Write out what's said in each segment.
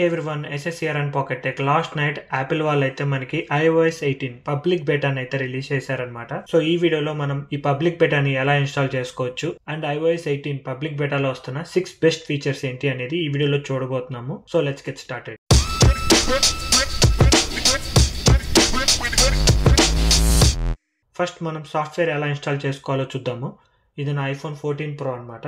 Hey everyone, SSCR and Pocket Tech. Last night Apple వాళ్ళు అయితే మనకి iOS 18 పబ్లిక్ బెటాని అయితే రిలీజ్ చేశారనమాట. సో ఈ వీడియోలో మనం ఈ పబ్లిక్ బెటాని ఎలా ఇన్స్టాల్ చేసుకోవచ్చు అండ్ iOS 18 పబ్లిక్ బెటాలో వస్తున్న 6 బెస్ట్ ఫీచర్స్ ఏంటి అనేది ఈ వీడియోలో చూడబోతున్నాము. So let's get started. First మనం సాఫ్ట్వేర్ ఎలా ఇన్స్టాల్ చేసుకోవాలో చూద్దాము. ఇది నా iPhone 14 Pro అనమాట.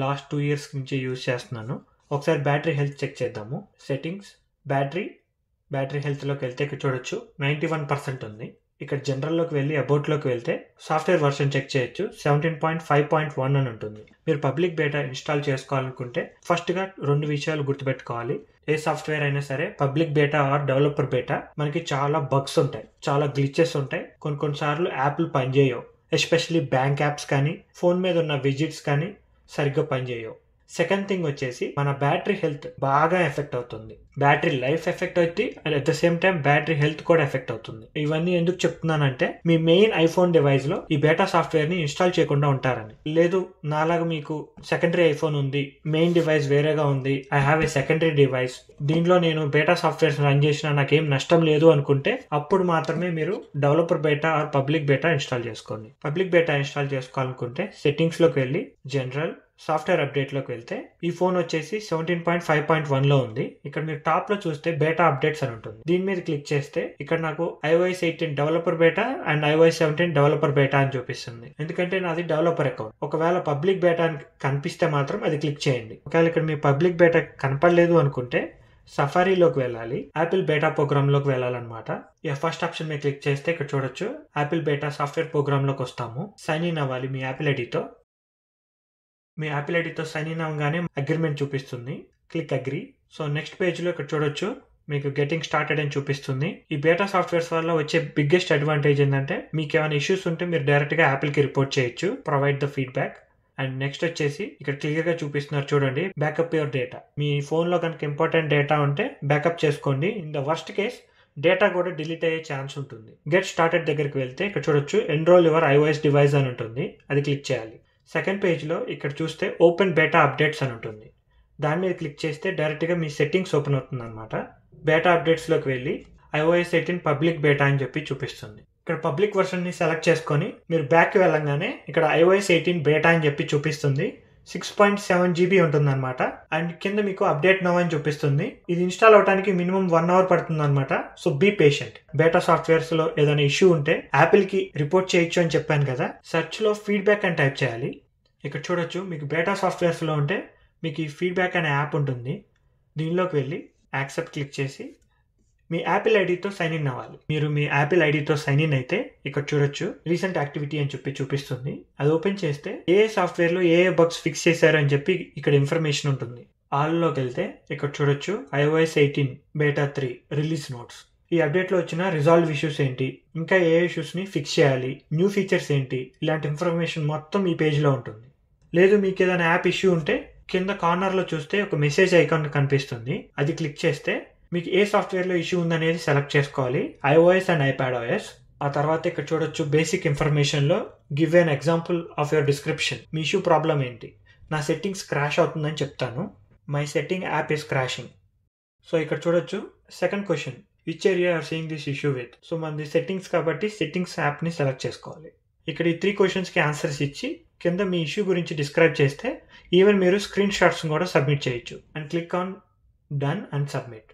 లాస్ట్ 2 years నుంచి యూజ్ చేస్తున్నాను. ఒకసారి బ్యాటరీ హెల్త్ చెక్ చేద్దాము. సెట్టింగ్స్, బ్యాటరీ హెల్త్లోకి వెళ్తే ఇక్కడ చూడొచ్చు 91% ఉంది. ఇక్కడ జనరల్లోకి వెళ్ళి అబౌట్లోకి వెళ్తే సాఫ్ట్వేర్ వర్షన్ చెక్ చేయొచ్చు. 17.5.1 అని ఉంటుంది. మీరు పబ్లిక్ బేటా ఇన్స్టాల్ చేసుకోవాలనుకుంటే ఫస్ట్గా 2 విషయాలు గుర్తుపెట్టుకోవాలి. ఏ సాఫ్ట్వేర్ అయినా సరే public beta or developer beta మనకి చాలా బగ్స్ ఉంటాయి, చాలా గ్లిచెస్ ఉంటాయి. కొన్నిసార్లు యాప్లు పనిచేయవు. ఎస్పెషలీ బ్యాంక్ యాప్స్ కానీ ఫోన్ మీద ఉన్న విజిట్స్ కానీ సరిగ్గా పనిచేయవు. సెకండ్ థింగ్ వచ్చేసి మన బ్యాటరీ హెల్త్ బాగా ఎఫెక్ట్ అవుతుంది. బ్యాటరీ లైఫ్ ఎఫెక్ట్ అవుతుంది and at the same time battery health కూడా ఎఫెక్ట్ అవుతుంది. ఇవన్నీ ఎందుకు చెప్తున్నానంటే మీ మెయిన్ ఐఫోన్ డివైస్ లో ఈ బేటా సాఫ్ట్వేర్ ని ఇన్స్టాల్ చేయకుండా ఉంటారని. లేదు నాలాగా మీకు సెకండరీ ఐఫోన్ ఉంది, మెయిన్ డివైస్ వేరేగా ఉంది, I have a secondary device, దీంట్లో నేను బేటా సాఫ్ట్వేర్స్ రన్ చేసినా నాకేం నష్టం లేదు అనుకుంటే అప్పుడు మాత్రమే మీరు developer beta or public beta install చేసుకోండి. పబ్లిక్ బేటా ఇన్స్టాల్ చేసుకోవాలనుకుంటే సెట్టింగ్స్ లోకి వెళ్ళి జనరల్ సాఫ్ట్వేర్ అప్డేట్ లోకి వెళ్తే ఈ ఫోన్ వచ్చేసి 17.5.1 లో ఉంది. ఇక్కడ మీరు టాప్ లో చూస్తే బేటా అప్డేట్స్ అని ఉంటుంది. దీని మీద క్లిక్ చేస్తే ఇక్కడ నాకు iOS 18 developer beta and iOS 17 developer బేటా అని చూపిస్తుంది. ఎందుకంటే నాది డెవలపర్ అకౌంట్. ఒకవేళ పబ్లిక్ బేటా కనిపిస్తే మాత్రం అది క్లిక్ చేయండి. ఒకవేళ ఇక్కడ మీ పబ్లిక్ బేటా కనపడలేదు అనుకుంటే సఫారీలోకి వెళ్ళాలి, యాపిల్ బేటా ప్రోగ్రామ్ లోకి వెళ్ళాలన్నమాట. ఫస్ట్ ఆప్షన్ మీద క్లిక్ చేస్తే ఇక్కడ చూడొచ్చు యాపిల్ బేటా సాఫ్ట్వేర్ ప్రోగ్రామ్ లోకి వస్తాము. సైన్ ఇన్ అవ్వాలి మీ యాపిల్ ఐడితో. మీ యాపిల్ ఐడితో సైన్ ఇన్ అవ్వగానే అగ్రిమెంట్ చూపిస్తుంది. Click agri. So next page లో ఇక్కడ చూడొచ్చు మీకు గెటింగ్ స్టార్టెడ్ అని చూపిస్తుంది. ఈ బేటా సాఫ్ట్వేర్స్ వల్ల వచ్చే బిగ్గెస్ట్ అడ్వాంటేజ్ ఏంటంటే మీకు ఏమైనా ఇష్యూస్ ఉంటే మీరు డైరెక్ట్ గా యాపిల్ కి రిపోర్ట్ చేయొచ్చు. Provide the feedback. And next వచ్చేసి ఇక్కడ క్లియర్ గా చూపిస్తున్నారు చూడండి, backup your data. Me phone లో కనుక ఇంపార్టెంట్ డేటా ఉంటే బ్యాకప్ చేసుకోండి. In the worst case data కూడా డిలీట్ అయ్యే ఛాన్స్ ఉంటుంది. గెట్ స్టార్టెడ్ దగ్గరికి వెళ్తే ఇక్కడ చూడొచ్చు ఎన్రోల్ యువర్ iOS డివైస్ అని ఉంటుంది. అది క్లిక్ చేయాలి. సెకండ్ పేజ్లో ఇక్కడ చూస్తే ఓపెన్ బేటా అప్డేట్స్ అని ఉంటుంది. దాని మీద క్లిక్ చేస్తే డైరెక్ట్గా మీ సెట్టింగ్స్ ఓపెన్ అవుతుంది అనమాట. బేటా అప్డేట్స్లోకి వెళ్ళి iOS 18 పబ్లిక్ బేటా అని చెప్పి చూపిస్తుంది. ఇక్కడ పబ్లిక్ వర్షన్ని సెలెక్ట్ చేసుకొని మీరు బ్యాక్కి వెళ్ళంగానే ఇక్కడ iOS 18 బేటా అని చెప్పి చూపిస్తుంది. 6.7 GB ఉంటుంది అనమాట. అండ్ కింద మీకు అప్డేట్ నౌ అని చూపిస్తుంది. ఇది ఇన్స్టాల్ అవడానికి మినిమం 1 hour పడుతుంది అనమాట. So be patient. Beta softwares లో ఏదైనా ఇష్యూ ఉంటే యాపిల్ కి రిపోర్ట్ చేయొచ్చు అని చెప్పాను కదా. సెర్చ్ లో ఫీడ్బ్యాక్ అని టైప్ చేయాలి. ఇక్కడ చూడొచ్చు మీకు బేటా సాఫ్ట్వేర్స్ లో ఉంటే మీకు ఈ ఫీడ్బ్యాక్ అనే యాప్ ఉంటుంది. దీనిలోకి వెళ్ళి యాక్సెప్ట్ క్లిక్ చేసి మీ యాపిల్ ఐడితో సైన్ ఇన్ అవ్వాలి. మీరు మీ యాపిల్ ఐడితో సైన్ ఇన్ అయితే ఇక్కడ చూడొచ్చు రీసెంట్ యాక్టివిటీ అని చెప్పి చూపిస్తుంది. అది ఓపెన్ చేస్తే ఏ సాఫ్ట్వేర్ లో ఏ బగ్స్ ఫిక్స్ చేశారు అని చెప్పి ఇక్కడ ఇన్ఫర్మేషన్ ఉంటుంది. ఆల్లోకి వెళ్తే ఇక్కడ చూడొచ్చు iOS 18 బేటా 3 రిలీజ్ నోట్స్. ఈ అప్డేట్ లో వచ్చిన రిజాల్వ్ ఇష్యూస్ ఏంటి, ఇంకా ఏ ఇష్యూస్ ని ఫిక్స్ చేయాలి, న్యూ ఫీచర్స్ ఏంటి, ఇలాంటి ఇన్ఫర్మేషన్ మొత్తం ఈ పేజ్ లో ఉంటుంది. లేదు మీకు ఏదైనా యాప్ ఇష్యూ ఉంటే కింద కార్నర్ లో చూస్తే ఒక మెసేజ్ ఐకాన్ కనిపిస్తుంది. అది క్లిక్ చేస్తే మీకు ఏ సాఫ్ట్వేర్ లో ఇష్యూ ఉందనేది సెలెక్ట్ చేసుకోవాలి, iOS అండ్ iPadOS. ఆ తర్వాత ఇక్కడ చూడొచ్చు బేసిక్ ఇన్ఫర్మేషన్ లో give an example of your description. మీ ఇష్యూ ప్రాబ్లం ఏంటి. నా సెట్టింగ్స్ క్రాష్ అవుతుందని చెప్తాను. My setting app is crashing. So ఇక్కడ చూడొచ్చు second question, which area are seeing this issue with. So మనది సెట్టింగ్స్ కాబట్టి సెట్టింగ్స్ యాప్ ని సెలెక్ట్ చేసుకోవాలి. ఇక్కడ ఈ 3 క్వశ్చన్స్ కి ఆన్సర్స్ ఇచ్చి కింద మీ ఇష్యూ గురించి డిస్క్రైబ్ చేస్తే ఈవెన్ మీరు స్క్రీన్ షాట్స్ కూడా సబ్మిట్ చేయొచ్చు. And click on done and submit.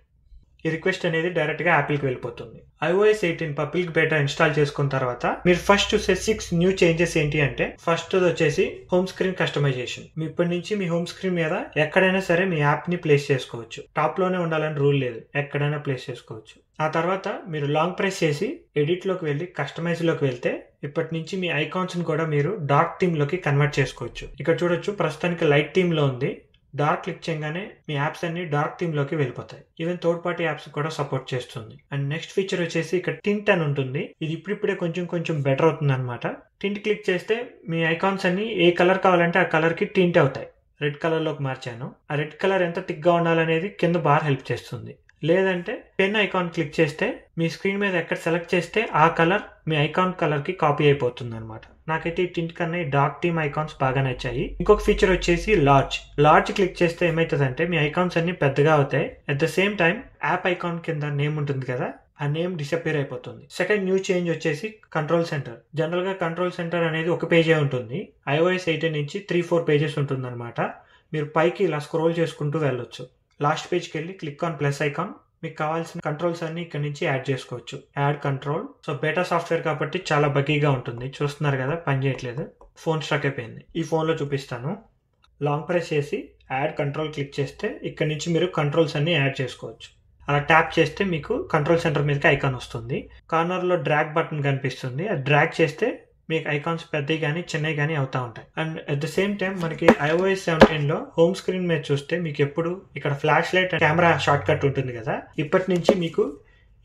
ఈ రిక్వెస్ట్ అనేది డైరెక్ట్ గా యాపిల్ కి వెళ్ళిపోతుంది. iOS 18 పబ్లిక్ బేటా ఇన్స్టాల్ చేసుకున్న తర్వాత మీరు ఫస్ట్ చూసే 6 న్యూ చేంజెస్ ఏంటి అంటే ఫస్ట్ వచ్చేసి హోమ్ స్క్రీన్ కస్టమైజేషన్. మీ ఇప్పటి నుంచి మీ హోమ్ స్క్రీన్ మీద ఎక్కడైనా సరే మీ యాప్ ని ప్లేస్ చేసుకోవచ్చు. టాప్ లోనే ఉండాలని రూల్ లేదు, ఎక్కడైనా ప్లేస్ చేసుకోవచ్చు. ఆ తర్వాత మీరు లాంగ్ ప్రెస్ చేసి ఎడిట్ లోకి వెళ్ళి కస్టమైజ్ లోకి వెళ్తే ఇప్పటి నుంచి మీ ఐకాన్స్ ని కూడా మీరు డార్క్ థీమ్ లోకి కన్వర్ట్ చేసుకోవచ్చు. ఇక్కడ చూడొచ్చు ప్రస్తుతానికి లైట్ థీమ్ లో ఉంది. డార్క్ క్లిక్ చేయగానే మీ యాప్స్ అన్ని డార్క్ థీమ్ లోకి వెళ్ళిపోతాయి. ఈవెన్ థర్డ్ పార్టీ యాప్స్ కూడా సపోర్ట్ చేస్తుంది. అండ్ నెక్స్ట్ ఫీచర్ వచ్చేసి ఇక్కడ టింట్ అని ఉంటుంది. ఇది ఇప్పుడిప్పుడే కొంచెం బెటర్ అవుతుంది అనమాట. టింట్ క్లిక్ చేస్తే మీ ఐకాన్స్ అన్ని ఏ కలర్ కావాలంటే ఆ కలర్ కి టింట్ అవుతాయి. రెడ్ కలర్ లోకి మార్చాను. ఆ రెడ్ కలర్ ఎంత థిక్ గా ఉండాలనేది కింద బార్ హెల్ప్ చేస్తుంది. లేదంటే పెన్ ఐకాన్ క్లిక్ చేస్తే మీ స్క్రీన్ మీద ఎక్కడ సెలెక్ట్ చేస్తే ఆ కలర్ మీ ఐకాన్ కలర్ కి కాపీ అయిపోతుంది అనమాట. నాకైతే ఈ టింట్ కన్నా డార్క్ థీమ్ ఐకాన్స్ బాగా నచ్చాయి. ఇంకొక ఫీచర్ వచ్చేసి లార్జ్ క్లిక్ చేస్తే ఏమైతుందంటే మీ ఐకాన్స్ అన్ని పెద్దగా అవుతాయి. At the same time app icon కింద నేమ్ ఉంటుంది కదా, ఆ నేమ్ డిసపియర్ అయిపోతుంది. సెకండ్ న్యూ చేంజ్ వచ్చేసి కంట్రోల్ సెంటర్. జనరల్ గా కంట్రోల్ సెంటర్ అనేది ఒక పేజే ఉంటుంది. iOS 18 నుంచి 3-4 పేజెస్ ఉంటుంది అనమాట. మీరు పైకి ఇలా స్క్రోల్ చేసుకుంటూ వెళ్ళొచ్చు. లాస్ట్ పేజ్కి వెళ్ళి క్లిక్ ఆన్ ప్లస్ ఐకాన్, మీకు కావాల్సిన కంట్రోల్స్ అన్ని ఇక్కడ నుంచి యాడ్ చేసుకోవచ్చు. Add control. సో బేటా సాఫ్ట్వేర్ కాబట్టి చాలా బగ్గీగా ఉంటుంది. చూస్తున్నారు కదా, పని చేయట్లేదు, ఫోన్ స్ట్రక్ అయిపోయింది. ఈ ఫోన్లో చూపిస్తాను. లాంగ్ ప్రెస్ చేసి యాడ్ కంట్రోల్ క్లిక్ చేస్తే ఇక్కడ నుంచి మీరు కంట్రోల్స్ అన్ని యాడ్ చేసుకోవచ్చు. అలా ట్యాప్ చేస్తే మీకు కంట్రోల్ సెంటర్ మీదకి ఐకాన్ వస్తుంది. కార్నర్లో డ్రాగ్ బటన్ కనిపిస్తుంది. అది డ్రాగ్ చేస్తే మీకు ఐకాన్స్ పెద్దవి కానీ చిన్నవి కానీ అవుతా ఉంటాయి. And at the same time మనకి iOS 17లో హోమ్ స్క్రీన్ మీద చూస్తే మీకు ఎప్పుడు ఇక్కడ flash light camera short cut ఉంటుంది కదా, ఇప్పటి నుంచి మీకు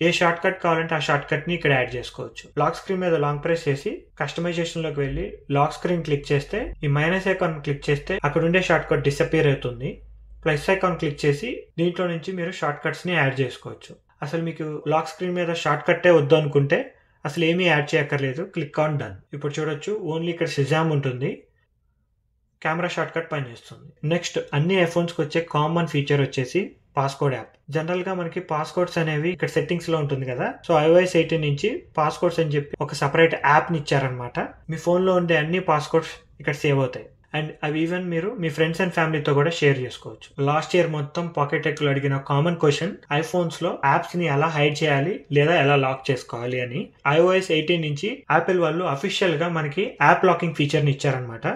ఏ షార్ట్ కట్ కావాలంటే ఆ షార్ట్ కట్ ని ఇక్కడ యాడ్ చేసుకోవచ్చు. లాక్ స్క్రీన్ మీద లాంగ్ ప్రెస్ చేసి కస్టమైజేషన్ లోకి వెళ్ళి లాక్ స్క్రీన్ క్లిక్ చేస్తే ఈ మైనస్ ఐకాన్ క్లిక్ చేస్తే అక్కడ ఉండే షార్ట్ కట్ డిసపియర్ అవుతుంది. ప్లస్ ఐకాన్ క్లిక్ చేసి దీంట్లో నుంచి మీరు షార్ట్ కట్స్ ని యాడ్ చేసుకోవచ్చు. అసలు మీకు లాక్ స్క్రీన్ మీద షార్ట్ కట్టే వద్దు అనుకుంటే అసలు ఏమీ యాడ్ చేయక్కర్లేదు. Click on done. ఇప్పుడు చూడొచ్చు, ఓన్లీ ఇక్కడ షజామ్ ఉంటుంది. కెమెరా షార్ట్ కట్ పనిచేస్తుంది. నెక్స్ట్ అన్ని ఐఫోన్స్ కి వచ్చే కామన్ ఫీచర్ వచ్చేసి పాస్కోడ్ యాప్. జనరల్ గా మనకి పాస్కోడ్స్ అనేవి ఇక్కడ సెట్టింగ్స్ లో ఉంటుంది కదా. సో iOS 18 నుంచి పాస్కోడ్స్ అని చెప్పి ఒక సెపరేట్ యాప్ ని ఇచ్చారనమాట. మీ ఫోన్ లో ఉండే అన్ని పాస్కోడ్స్ ఇక్కడ సేవ్ అవుతాయి. అండ్ అవి ఈవెన్ మీరు మీ ఫ్రెండ్స్ అండ్ ఫ్యామిలీతో కూడా షేర్ చేసుకోవచ్చు. లాస్ట్ ఇయర్ మొత్తం పాకెట్ టెక్ లో అడిగిన కామన్ క్వశ్చన్ ఐఫోన్స్ లో యాప్స్ ని ఎలా హైడ్ చేయాలి లేదా ఎలా లాక్ చేసుకోవాలి అని. iOS 18 నుంచి యాపిల్ వాళ్ళు అఫీషియల్ గా మనకి యాప్ లాకింగ్ ఫీచర్ ని ఇచ్చారనమాట.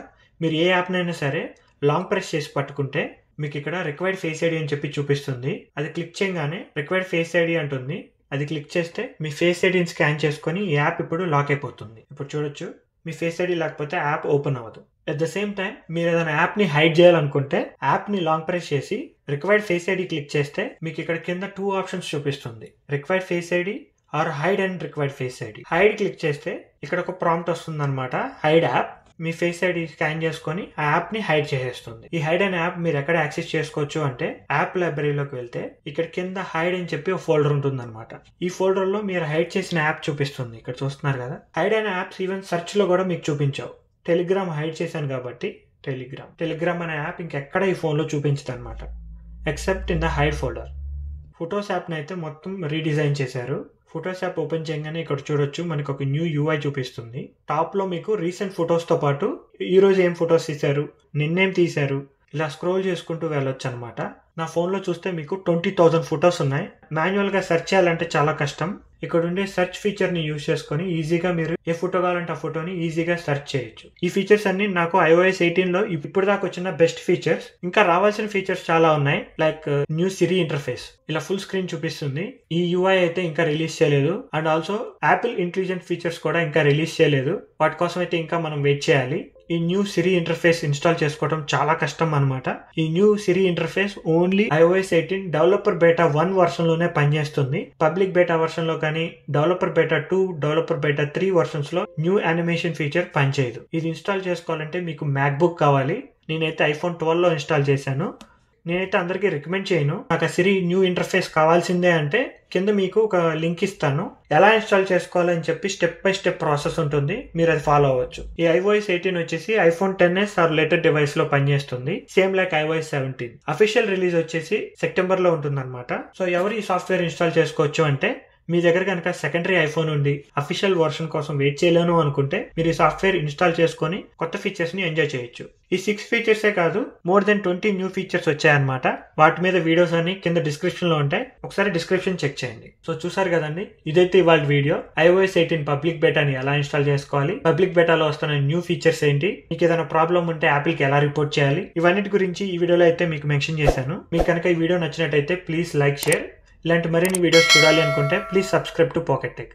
మీరు ఏ యాప్ నైనా సరే లాంగ్ ప్రెస్ చేసి పట్టుకుంటే మీకు ఇక్కడ రిక్వైర్డ్ ఫేస్ ఐడి అని చెప్పి చూపిస్తుంది. అది క్లిక్ చేయగానే రిక్వైర్డ్ ఫేస్ ఐడి అంటుంది. అది క్లిక్ చేస్తే మీ ఫేస్ ఐడిని స్కాన్ చేసుకుని ఈ యాప్ ఇప్పుడు లాక్ అయిపోతుంది. ఇప్పుడు చూడొచ్చు, మీ ఫేస్ ఐడి లేకపోతే యాప్ ఓపెన్ అవ్వదు. అట్ ద సేమ్ టైం మీరు ఏదైనా యాప్ ని హైడ్ చేయాలనుకుంటే యాప్ ని లాంగ్ ప్రెస్ చేసి రిక్వైర్డ్ ఫేస్ ఐడి క్లిక్ చేస్తే మీకు ఇక్కడ కింద 2 ఆప్షన్స్ చూపిస్తుంది. Required face ID or hide and required face ID. Hide click చేస్తే ఇక్కడ ఒక ప్రాంప్ట్ వస్తుంది అనమాట. Hide app. మీ ఫేస్ ఐడి స్కాన్ చేసుకొని ఆ యాప్ ని హైడ్ చేసేస్తుంది. ఈ హైడ్ అనే యాప్ మీరు ఎక్కడ యాక్సెస్ చేసుకోవచ్చు అంటే యాప్ లైబ్రరీలోకి వెళ్తే ఇక్కడ కింద హైడ్ అని చెప్పి ఒక ఫోల్డర్ ఉంటుంది అనమాట. ఈ ఫోల్డర్ లో మీరు హైడ్ చేసిన యాప్ చూపిస్తుంది. ఇక్కడ చూస్తున్నారు కదా, హైడ్ అయిన యాప్స్ ఈవెన్ సెర్చ్ లో కూడా మీకు చూపించావు. టెలిగ్రామ్ హైడ్ చేశాను కాబట్టి టెలిగ్రామ్ అనే యాప్ ఇంకెక్కడ ఈ ఫోన్ లో చూపించదు అనమాట, except in the hide folder. Photos app ని అయితే మొత్తం రీడిజైన్ చేశారు. ఫొటోస్ యాప్ ఓపెన్ చేయగానే ఇక్కడ చూడొచ్చు, మనకు ఒక న్యూ UI చూపిస్తుంది. టాప్ లో మీకు రీసెంట్ ఫొటోస్ తో పాటు ఈ రోజు ఏం ఫొటోస్ తీశారు, నిన్నేం తీశారు, ఇలా స్క్రోల్ చేసుకుంటూ వెళ్ళొచ్చు అనమాట. నా ఫోన్ లో చూస్తే మీకు 20,000 ఫొటోస్ ఉన్నాయి. మాన్యువల్ గా సెర్చ్ చేయాలంటే చాలా కష్టం. ఇక్కడ ఉండే సెర్చ్ ఫీచర్ ని యూజ్ చేసుకుని ఈజీగా మీరు ఏ ఫోటో కావాలంటే ఆ ఫోటోని ఈజీగా సెర్చ్ చేయొచ్చు. ఈ ఫీచర్స్ అన్ని నాకు iOS 18 లో ఇప్పుడు దాకా వచ్చిన బెస్ట్ ఫీచర్స్. ఇంకా రావాల్సిన ఫీచర్స్ చాలా ఉన్నాయి. లైక్ న్యూ సిరి ఇంటర్ఫేస్, ఇలా ఫుల్ స్క్రీన్ చూపిస్తుంది. ఈ UI అయితే ఇంకా రిలీజ్ చేయలేదు. And also Apple intelligent features కూడా ఇంకా రిలీజ్ చేయలేదు. వాటి కోసం అయితే ఇంకా మనం వెయిట్ చేయాలి. ఈ న్యూ సిరి ఇంటర్ఫేస్ ఇన్స్టాల్ చేసుకోవడం చాలా కష్టం అనమాట. ఈ new Siri interface only iOS 18 developer beta 1 version లోనే పనిచేస్తుంది. పబ్లిక్ బేటా వర్షన్ లో కానీ developer beta 2, developer beta 3 versions లో న్యూ యానిమేషన్ ఫీచర్ పనిచేయదు. ఇది ఇన్స్టాల్ చేసుకోవాలంటే మీకు మ్యాక్బుక్ కావాలి. నేనైతే iPhone 12 లో ఇన్స్టాల్ చేశాను. నేనైతే అందరికీ రికమెండ్ చేయను. నాకు ఆ సిరి న్యూ ఇంటర్ఫేస్ కావాల్సిందే అంటే కింద మీకు ఒక లింక్ ఇస్తాను. ఎలా ఇన్స్టాల్ చేసుకోవాలని చెప్పి స్టెప్ బై స్టెప్ ప్రాసెస్ ఉంటుంది, మీరు అది ఫాలో అవ్వచ్చు. ఈ iOS 18 వచ్చేసి iPhone 10s or later device లో పనిచేస్తుంది. Same like iOS 17. Official release వచ్చేసి సెప్టెంబర్ లో ఉంటుంది అనమాట. సో ఎవరు ఈ సాఫ్ట్వేర్ ఇన్స్టాల్ చేసుకోవచ్చు అంటే మీ దగ్గర కనుక సెకండరీ ఐఫోన్ ఉండి అఫీషియల్ వర్షన్ కోసం వెయిట్ చేయలేను అనుకుంటే మీరు ఈ సాఫ్ట్వేర్ ఇన్స్టాల్ చేసుకుని కొత్త ఫీచర్స్ ని ఎంజాయ్ చేయొచ్చు. ఈ 6 ఫీచర్సే కాదు, మోర్ దెన్ 20 న్యూ ఫీచర్స్ వచ్చాయన్నమాట. వాటి మీద వీడియోస్ అన్ని కింద డిస్క్రిప్షన్ లో ఉంటాయి, ఒకసారి డిస్క్రిప్షన్ చెక్ చేయండి. సో చూసారు కదండి, ఇదైతే ఇవాళ వీడియో. iOS 18 పబ్లిక్ బేటాని ఎలా ఇన్స్టాల్ చేసుకోవాలి, పబ్లిక్ బేటాలో వస్తున్న న్యూ ఫీచర్స్ ఏంటి, మీకు ఏదైనా ప్రాబ్లం ఉంటే యాపిల్ కి ఎలా రిపోర్ట్ చేయాలి, ఇవన్నిటి గురించి ఈ వీడియోలో అయితే మీకు మెన్షన్ చేశాను. మీకు కనుక ఈ వీడియో నచ్చినట్టయితే ప్లీజ్ లైక్, షేర్. ఇలాంటి మరిన్ని వీడియోస్ చూడాలి అనుకుంటే please subscribe to pocket tech.